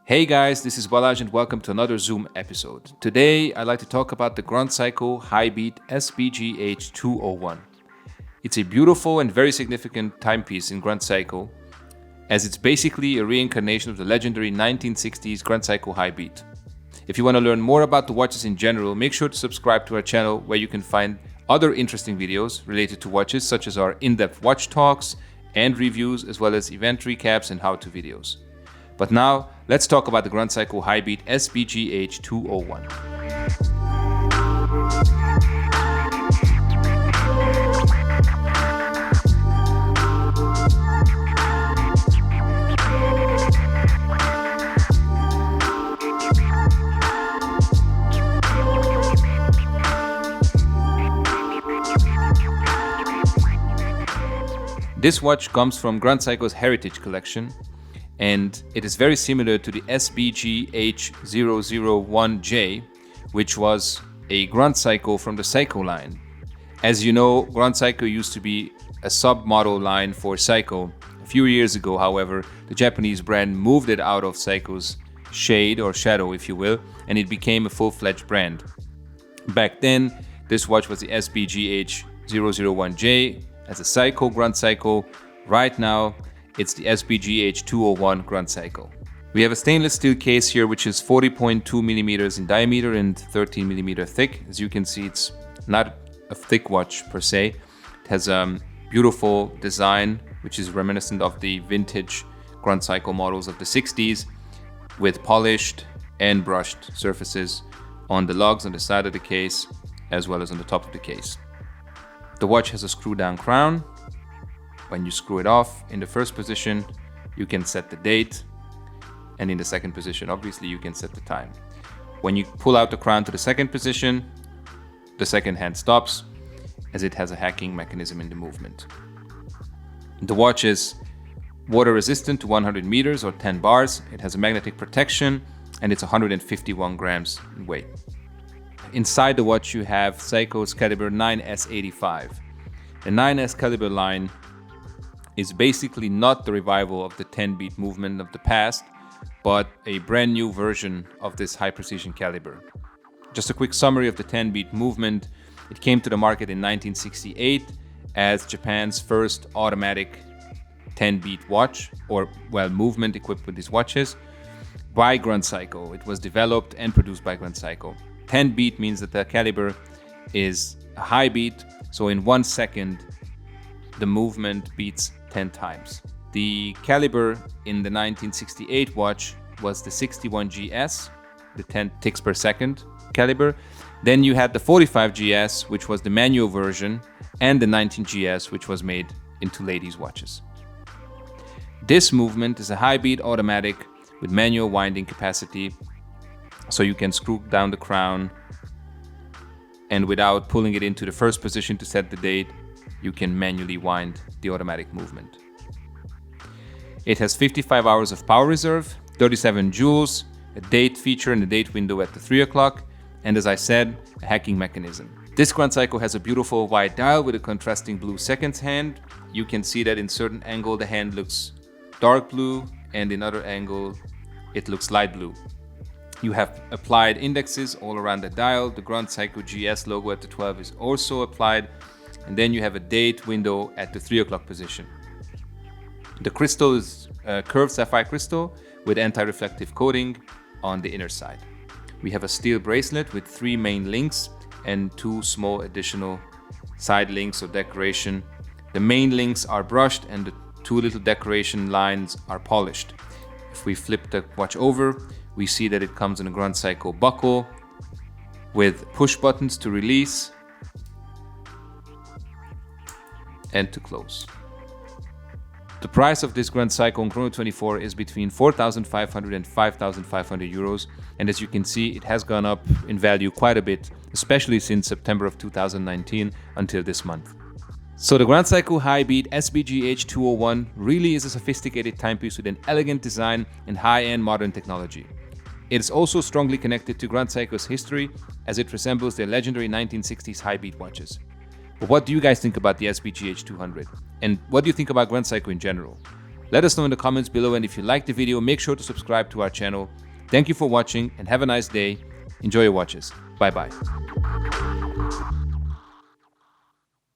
Hey guys, this is Balaj and welcome to another Zoom episode. Today I'd like to talk about the Grand Seiko High-Beat SBGH201. It's a beautiful and very significant timepiece in Grand Seiko, as it's basically a reincarnation of the legendary 1960s Grand Seiko High-Beat. If you want to learn more about the watches in general, make sure to subscribe to our channel where you can find other interesting videos related to watches such as our in-depth watch talks and reviews, as well as event recaps and how-to videos. But now, let's talk about the Grand Seiko High-Beat SBGH201. This watch comes from Grand Seiko's Heritage Collection, and it is very similar to the SBGH201, which was a Grand Seiko from the Seiko line. As you know, Grand Seiko used to be a sub-model line for Seiko. A few years ago, however, the Japanese brand moved it out of Seiko's shade or shadow, if you will, and it became a full-fledged brand. Back then, this watch was the SBGH201 as a Seiko Grand Seiko. Right now, it's the SBGH201 Grand Seiko. We have a stainless steel case here, which is 40.2 millimeters in diameter and 13 millimeter thick. As you can see, it's not a thick watch per se. It has a beautiful design, which is reminiscent of the vintage Grand Seiko models of the 60s, with polished and brushed surfaces on the lugs on the side of the case, as well as on the top of the case. The watch has a screw-down crown. When you screw it off, in the first position, you can set the date, and in the second position, obviously, you can set the time. When you pull out the crown to the second position, the second hand stops, as it has a hacking mechanism in the movement. The watch is water resistant to 100 meters or 10 bars. It has a magnetic protection, and it's 151 grams in weight. Inside the watch, you have Seiko's caliber 9S85. The 9S caliber line is basically not the revival of the 10-beat movement of the past, but a brand new version of this high-precision caliber. Just a quick summary of the 10-beat movement. It came to the market in 1968 as Japan's first automatic 10-beat watch, or movement equipped with these watches, by Grand Seiko. It was developed and produced by Grand Seiko. 10-beat means that the caliber is a high beat, so in 1 second, the movement beats 10 times. The caliber in the 1968 watch was the 61GS, the 10 ticks per second caliber. Then you had the 45GS, which was the manual version, and the 19GS, which was made into ladies' watches. This movement is a high beat automatic with manual winding capacity, so you can screw down the crown, and without pulling it into the first position to set the date, you can manually wind the automatic movement. It has 55 hours of power reserve, 37 joules, a date feature and a date window at the 3 o'clock, and as I said, a hacking mechanism. This Grand Seiko has a beautiful white dial with a contrasting blue seconds hand. You can see that in certain angle the hand looks dark blue, and in other angle it looks light blue. You have applied indexes all around the dial. The Grand Seiko GS logo at the 12 is also applied. And then you have a date window at the 3 o'clock position. The crystal is curved sapphire crystal with anti-reflective coating on the inner side. We have a steel bracelet with 3 main links and 2 small additional side links or decoration. The main links are brushed and the 2 little decoration lines are polished. If we flip the watch over, we see that it comes in a Grand Seiko buckle with push buttons to release and to close. The price of this Grand Seiko on Chrono24 is between 4,500 and 5,500 euros, and as you can see, it has gone up in value quite a bit, especially since September of 2019 until this month. So the Grand Seiko High-Beat SBGH201 really is a sophisticated timepiece with an elegant design and high-end modern technology. It is also strongly connected to Grand Seiko's history, as it resembles their legendary 1960s High-Beat watches. But what do you guys think about the SBGH200? And what do you think about Grand Seiko in general? Let us know in the comments below, and if you liked the video, make sure to subscribe to our channel. Thank you for watching and have a nice day. Enjoy your watches. Bye bye.